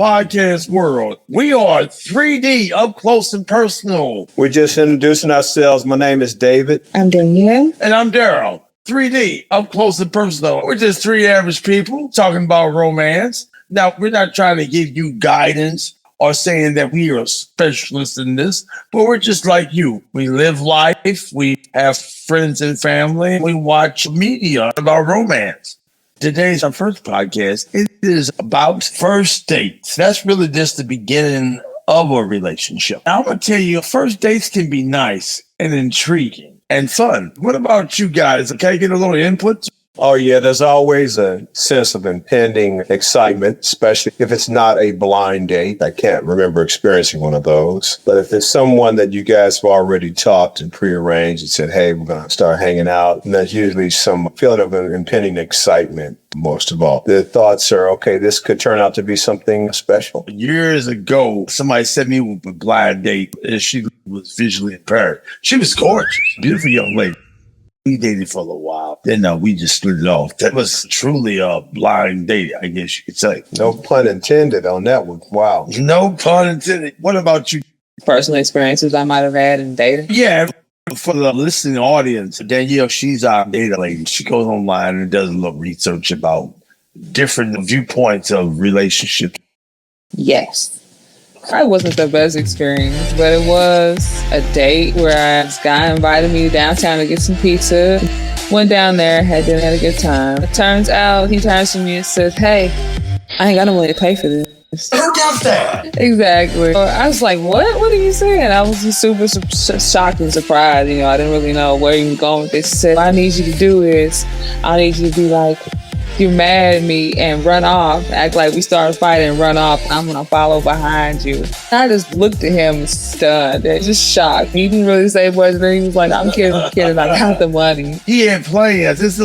podcast world. We are 3D, up close and personal. We're just introducing ourselves. My name is David. I'm Danielle. And I'm Darryl. 3D, up close and personal. We're just three average people talking about romance. Now, we're not trying to give you guidance or saying that we are specialists in this, but we're just like you. We live life. We have friends and family. We watch media about romance. Today's our first podcast. It is about first dates. That's really just the beginning of a relationship. Now, I'm going to tell you, first dates can be nice and intriguing and fun. What about you guys? Can I get a little input? Oh, yeah, there's always a sense of impending excitement, especially if it's not a blind date. I can't remember experiencing one of those. But if it's someone that you guys have already talked and prearranged and said, hey, we're going to start hanging out, and there's usually some feeling of an impending excitement, most of all. The thoughts are, okay, this could turn out to be something special. Years ago, somebody sent me with a blind date, and she was visually impaired. She was gorgeous, beautiful young lady. We dated for a little while. Then we just split it off. That was truly a blind date, I guess you could say. No pun intended on that one. Wow. No pun intended. What about you? Personal experiences I might have had in dating. Yeah, for the listening audience, Danielle, she's our data lady. She goes online and does a little research about different viewpoints of relationships. Yes. It wasn't the best experience, but it was a date where this guy invited me downtown to get some pizza. Went down there, had a good time. It turns out he turns to me and says, hey, I ain't got no money to pay for this. Who does that? Exactly. I was like, what? What are you saying? I was just super shocked and surprised. I didn't really know where he was going with this. He said, what I need you to do is, I need you to be like, you're mad at me and run off, act like we started fighting and run off. I'm going to follow behind you. I just looked at him stunned and just shocked. He didn't really say much. Then he was like, I'm kidding. I got the money. He ain't playing. This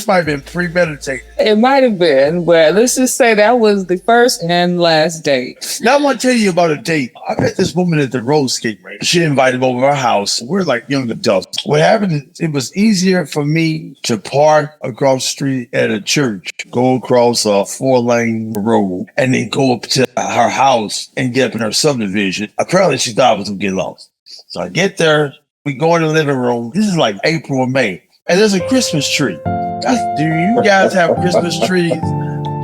might have been premeditated. It might have been, but let's just say that was the first and last date. Now I want to tell you about a date. I met this woman at the roller skate rink. She invited me over to her house. We're like young adults. What happened is it was easier for me to park across the street at a church, go across a 4-lane road, and then go up to her house and get up in her subdivision. Apparently she thought I was going to get lost. So I get there. We go in the living room. This is like April or May. And there's a Christmas tree. Do you guys have Christmas trees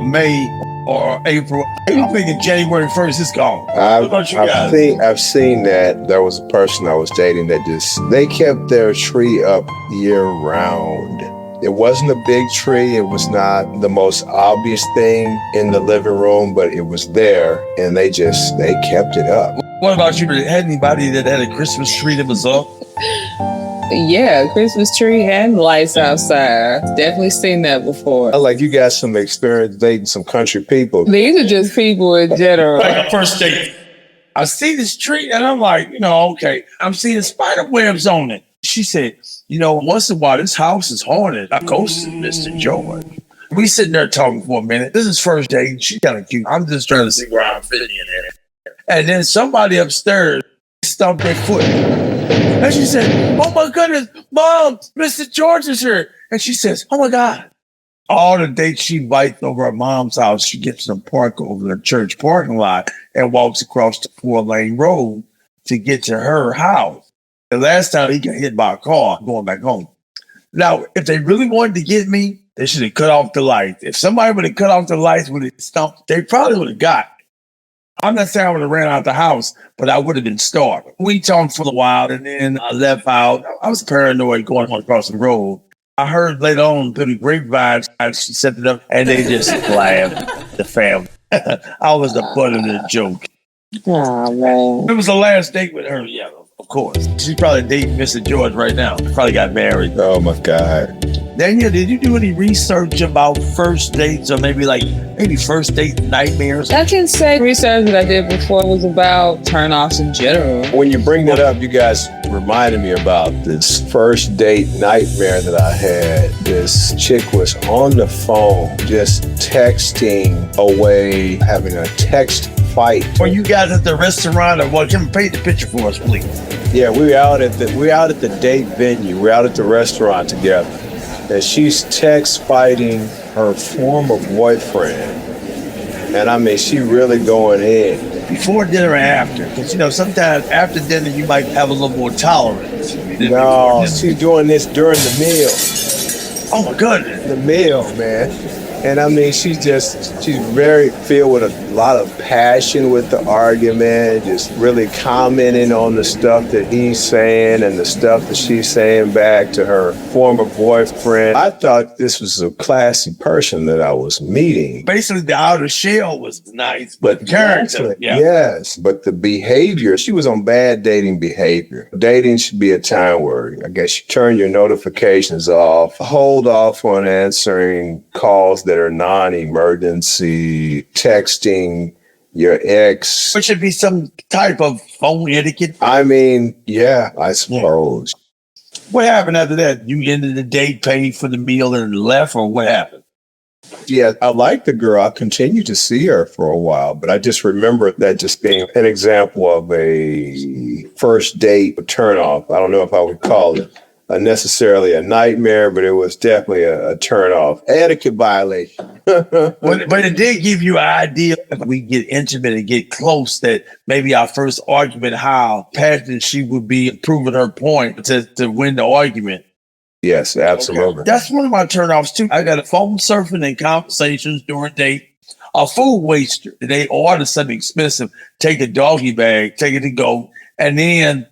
May or April? I'm thinking January 1st, it's gone. What about you guys? I've seen that. There was a person I was dating that they kept their tree up year round. It wasn't a big tree. It was not the most obvious thing in the living room, but it was there, and they kept it up. What about you? Had anybody that had a Christmas tree that was up? Yeah, Christmas tree and lights outside. Definitely seen that before. Like you got some experience dating some country people. These are just people in general. Like a first date. I see this tree and I'm like, okay. I'm seeing spider webs on it. She said, once in a while, this house is haunted. I ghosted Mr. George. We sitting there talking for a minute. This is first date. She's kind of cute. I'm just trying to see where I'm fitting in there. And then somebody upstairs stomped their foot. And she said, oh my goodness, Mom, Mr. George is here. And she says, oh my God. All the dates she invites over her mom's house, she gets them park over the church parking lot and walks across the 4-lane road to get to her house. The last time he got hit by a car going back home. Now, if they really wanted to get me, they should have cut off the lights. If somebody would have cut off the lights when it stomped, they probably would have got me. I'm not saying I would have ran out the house, but I would have been starved. We talked for a while, and then I left out. I was paranoid going across the road. I heard later on through the grapevine, she set it up, and they just laughed, the family. I was the butt of the joke. Oh, man. It was the last date with her, yeah, of course. She's probably dating Mr. George right now. Probably got married. Oh, my God. Danielle, did you do any research about first dates or maybe first date nightmares? I can say research that I did before was about turn-offs in general. When you bring that up, you guys reminded me about this first date nightmare that I had. This chick was on the phone just texting away, having a text fight. Were you guys at the restaurant or what? Can you paint the picture for us, please? Yeah, we were out at the date venue. We're out at the restaurant together. And she's text fighting her former boyfriend. And I mean, she really going in. Before dinner or after? Because, sometimes after dinner, you might have a little more tolerance. than before No, dinner. she's doing this during the meal. Oh, my goodness. The meal, man. And I mean, she's very filled with a lot of passion with the argument, just really commenting on the stuff that he's saying and the stuff that she's saying back to her former boyfriend. I thought this was a classy person that I was meeting. Basically, the outer shell was nice, but character. Yeah. Yes, but the behavior, she was on bad dating behavior. Dating should be a time where I guess you turn your notifications off, hold off on answering calls that are non-emergency, texting your ex. Which should be some type of phone etiquette. I mean, yeah, I suppose. What happened after that? You ended the date, paid for the meal, and left, or what happened? Yeah, I liked the girl. I continued to see her for a while, but I just remember that just being an example of a first date turnoff. I don't know if I would call it necessarily a nightmare, but it was definitely a turnoff. Etiquette violation. But it did give you an idea if we get intimate and get close that maybe our first argument, how passionate she would be proving her point to win the argument. Yes, absolutely. Okay. That's one of my turnoffs too. I got a phone surfing and conversations during date. A food waster. They order something expensive, take a doggy bag, take it to go, and then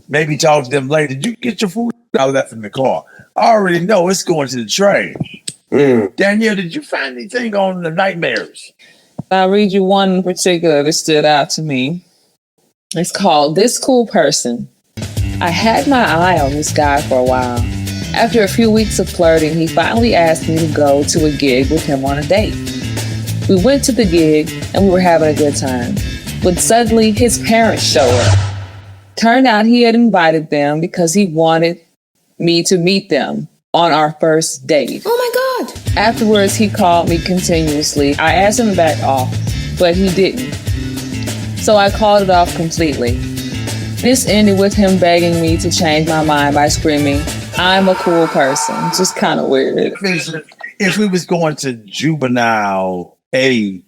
maybe talk to them later. Did you get your food? I left in the car. I already know it's going to the trash. Danielle, did you find anything on the nightmares? I'll read you one in particular that stood out to me. It's called This Cool Person. I had my eye on this guy for a while. After a few weeks of flirting, he finally asked me to go to a gig with him on a date. We went to the gig and we were having a good time. But suddenly his parents showed up. Turned out he had invited them because he wanted me to meet them on our first date. Oh my God. Afterwards, he called me continuously. I asked him to back off, but he didn't. So I called it off completely. This ended with him begging me to change my mind by screaming, "I'm a cool person." It's just kind of weird. If we was going to juvenile age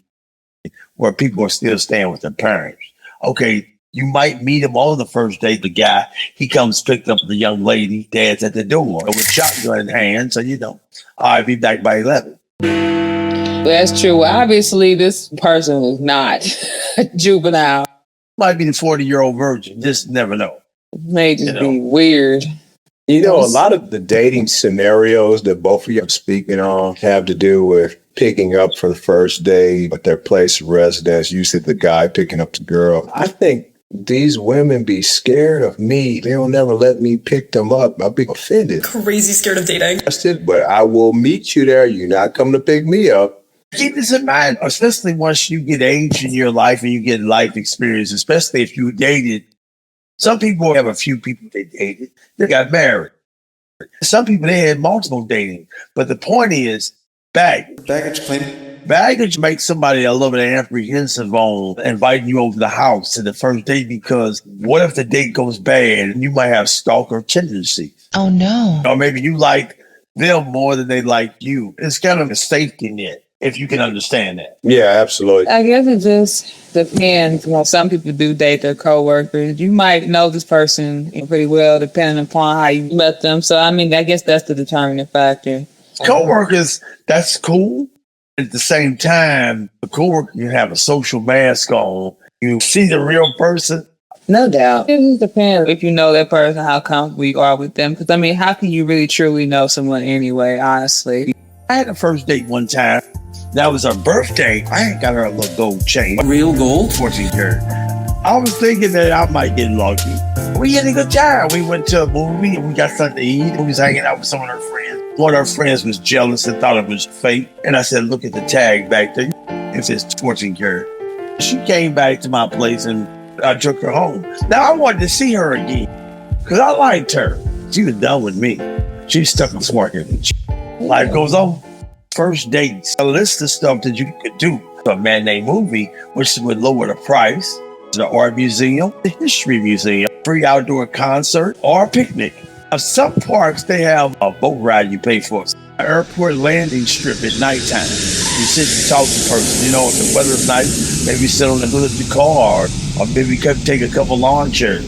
where people are still staying with their parents, okay, you might meet him on the first date. The guy, he comes picked up the young lady, dad's at the door with shotgun in hand. So, I'll be back by 11. That's true. Well, obviously, this person was not juvenile. Might be the 40-year-old virgin. Just never know. It may just be weird. A lot of the dating scenarios that both of you are speaking on have to do with picking up for the first date at their place of residence, usually the guy picking up the girl. I think these women be scared of me. They'll never let me pick them up. I'll be offended. Crazy scared of dating. But I will meet you there. You're not coming to pick me up. Keep this in mind, especially once you get age in your life and you get life experience, especially if you dated. Some people have a few people they dated. They got married. Some people, they had multiple dating. But the point is, baggage claim. Baggage makes somebody a little bit apprehensive on inviting you over to the house to the first date, because what if the date goes bad and you might have stalker tendencies? Oh no. Or maybe you like them more than they like you. It's kind of a safety net, if you can understand that. Yeah, absolutely. I guess it just depends. Some people do date their coworkers. You might know this person pretty well depending upon how you met them. So, I guess that's the determining factor. Coworkers, that's cool. At the same time, the coworker can have a social mask on. You see the real person. No doubt. It just depends if you know that person, how comfortable you are with them. Because, how can you really truly know someone anyway, honestly? I had a first date one time. That was her birthday. I ain't got her a little gold chain. Real gold? 14 karat. I was thinking that I might get lucky. We had a good time. We went to a movie and we got something to eat. We was hanging out with some of her friends. One of her friends was jealous and thought it was fake. And I said, look at the tag back there. It says 14 karat. She came back to my place and I took her home. Now I wanted to see her again because I liked her. She was done with me. She was stuck in smarter. Life goes on. First dates, a list of stuff that you could do. A matinee movie, which would lower the price. The art museum, the history museum, free outdoor concert, or a picnic. Some parks, they have a boat ride you pay for. Airport landing strip at nighttime. You sit and talk to the person. You know, if the weather's nice, maybe sit on the hood of the car, or maybe take a couple lawn chairs,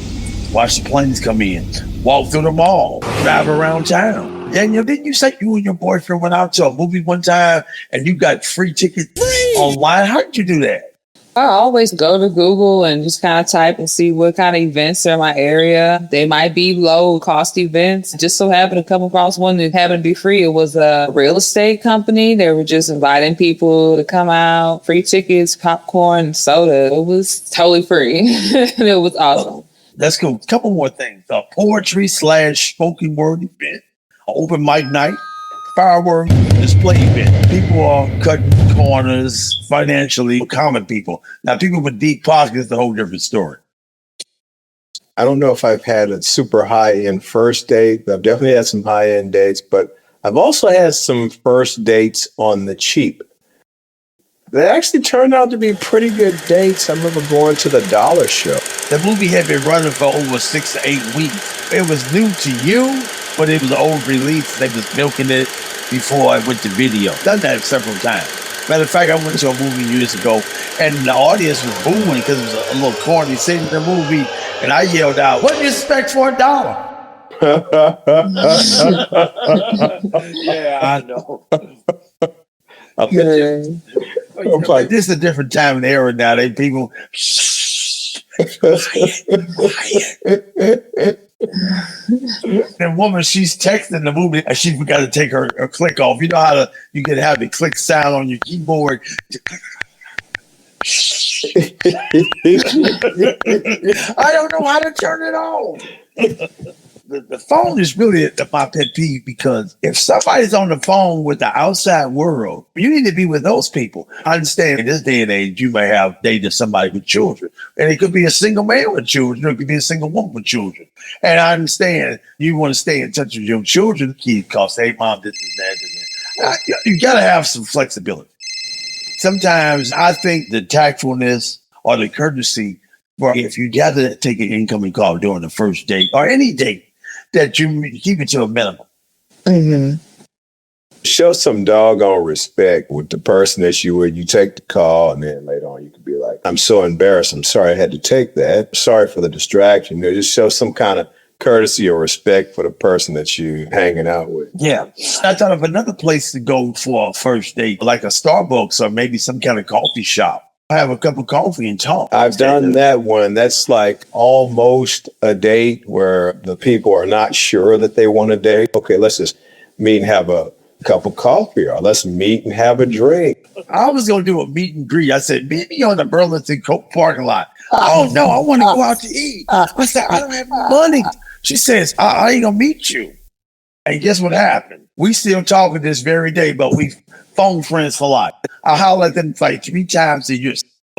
watch the planes come in, walk through the mall, drive around town. Danielle, didn't you say you and your boyfriend went out to a movie one time and you got free tickets online? How did you do that? I always go to Google and just kind of type and see what kind of events are in my area. They might be low cost events. Just so happened to come across one that happened to be free. It was a real estate company. They were just inviting people to come out, free tickets, popcorn, soda. It was totally free. And it was awesome. Let's go. Couple more things. A poetry / spoken word event, open mic night, fireworks display event. People are cutting corners financially, common people. Now, people with deep pockets is a whole different story. I don't know if I've had a super high-end first date, but I've definitely had some high-end dates, but I've also had some first dates on the cheap. They actually turned out to be pretty good dates. I remember going to the Dollar Show. The movie had been running for over 6 to 8 weeks. It was new to you, but it was an old release. They was milking it before I went to video. Done that several times. Matter of fact, I went to a movie years ago, and the audience was booing because it was a little corny scene in the movie, and I yelled out, "What do you expect for $1?" Yeah, I know. Yeah. Like, this is a different time and era now. They people, and woman, she's texting the movie and she forgot to take her click off. You know how you can have the click sound on your keyboard. I don't know how to turn it on. The phone is really my pet peeve, because if somebody's on the phone with the outside world, you need to be with those people. I understand in this day and age, you may have dated somebody with children, and it could be a single man with children, or it could be a single woman with children. And I understand you want to stay in touch with your children, kids, because, hey, mom, this is that, and that. You got to have some flexibility. Sometimes I think the tactfulness or the courtesy, or if you got to take an incoming call during the first date or any date, that you keep it to a minimum. Mm-hmm. Show some doggone respect with the person that you take the call, and then later on you could be like, "I'm so embarrassed. I'm sorry I had to take that. Sorry for the distraction." You know, just show some kind of courtesy or respect for the person that you hanging out with. Yeah. I thought of another place to go for a first date, like a Starbucks or maybe some kind of coffee shop. Have a cup of coffee and talk. I've done that one. That's like almost a date where the people are not sure that they want to date. Okay, let's just meet and have a cup of coffee, or let's meet and have a drink. I was going to do a meet and greet. I said, meet me on the Burlington Coke parking lot. Oh, no, I want to go out to eat. I said, I don't have money. She says, I ain't going to meet you. And guess what happened? We still talking this very day, but we phone friends for life. I holler at them like 3 times a year.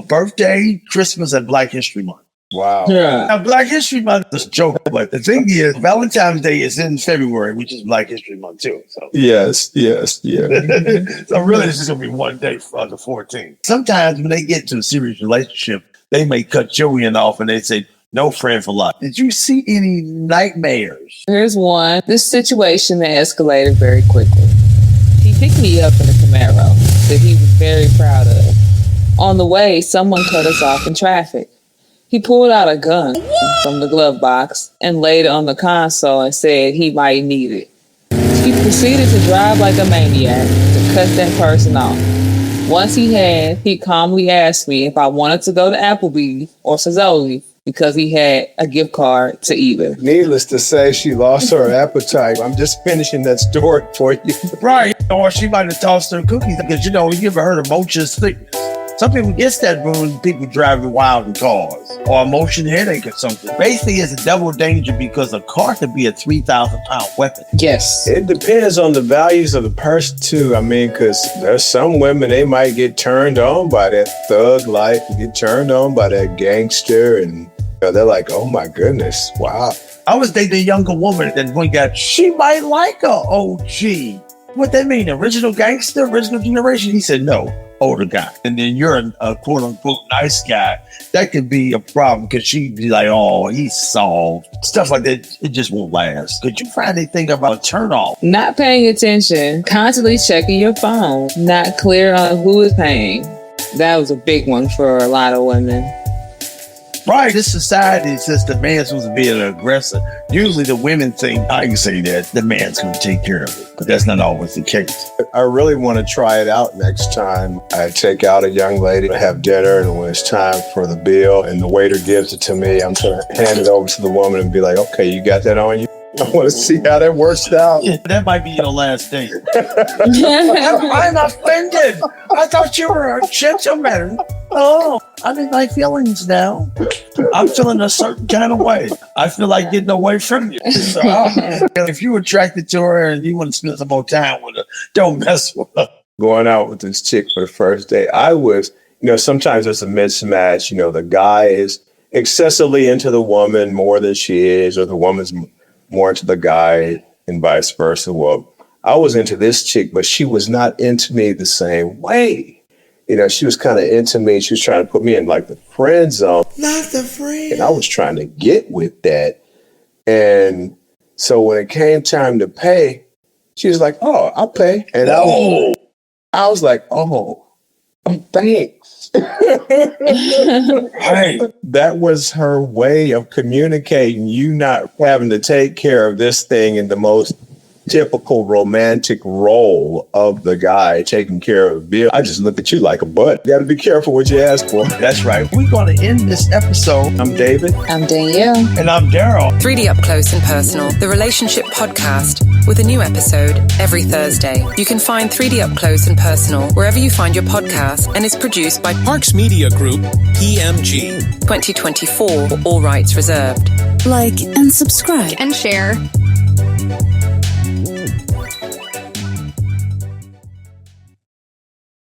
Birthday, Christmas, and Black History Month. Wow. Yeah. Now, Black History Month is a joke, but the thing is, Valentine's Day is in February, which is Black History Month too. So Yes. Yeah. so really, this is going to be one day on the 14th. Sometimes when they get to a serious relationship, they may cut your end off and they say, no friend for life. Did you see any nightmares? Here's one. This situation that escalated very quickly. He picked me up in a Camaro that he was very proud of. On the way, someone cut us off in traffic. He pulled out a gun from the glove box and laid it on the console and said he might need it. He proceeded to drive like a maniac to cut that person off. Once he calmly asked me if I wanted to go to Applebee's or Fazoli, because he had a gift card to either. Needless to say, she lost her appetite. I'm just finishing that story for you. Right. Or she might have tossed her cookies, because, you ever heard of motion sickness? Some people get that when people driving wild in cars, or a motion headache or something. Basically, it's a double danger because a car could be a 3,000-pound weapon. Yes. It depends on the values of the person too. I mean, because there's some women, they might get turned on by that thug life, get turned on by that gangster, and they're like, oh my goodness, wow. I was dating a younger woman, and one guy, she might like a OG. What that mean? Original gangster, original generation? He said, no. older guy, and then you're a quote unquote nice guy, that could be a problem because she'd be like, oh, he's soft. Stuff like that, it just won't last. Could you find anything about a turn off? Not paying attention, constantly checking your phone, not clear on who is paying. That was a big one for a lot of women. Right. This society says the man's supposed to be an aggressor. Usually the women think, I can say that, the man's going to take care of it. But that's not always the case. I really want to try it out next time. I take out a young lady to have dinner, and when it's time for the bill and the waiter gives it to me, I'm going to hand it over to the woman and be like, okay, you got that on you? I want to see how that works out. Yeah, that might be your last date. I'm offended. I thought you were a gentleman. Oh, I'm in my feelings now. I'm feeling a certain kind of way. I feel like getting away from you. So, if you're attracted to her and you want to spend some more time with her, don't mess with her. Going out with this chick for the first day, I was, sometimes there's a mismatch. The guy is excessively into the woman more than she is, or the woman's more into the guy and vice versa. Well, I was into this chick, but she was not into me the same way. She was kind of into me. She was trying to put me in like the friend zone. Not the friend. And I was trying to get with that. And so when it came time to pay, she was like, oh, I'll pay. And I was like, oh, thanks. Right. That was her way of communicating, you not having to take care of this thing in the most typical romantic role of the guy taking care of the bill. I just looked at you like a butt. You got to be careful what you ask for. That's right. We're going to end this episode. I'm David. I'm Danielle. And I'm Darryl. 3D Up Close and Personal, the relationship podcast, with a new episode every Thursday. You can find 3D Up Close and Personal wherever you find your podcasts, and is produced by Parks Media Group, PMG. 2024, all rights reserved. Like and subscribe. And share.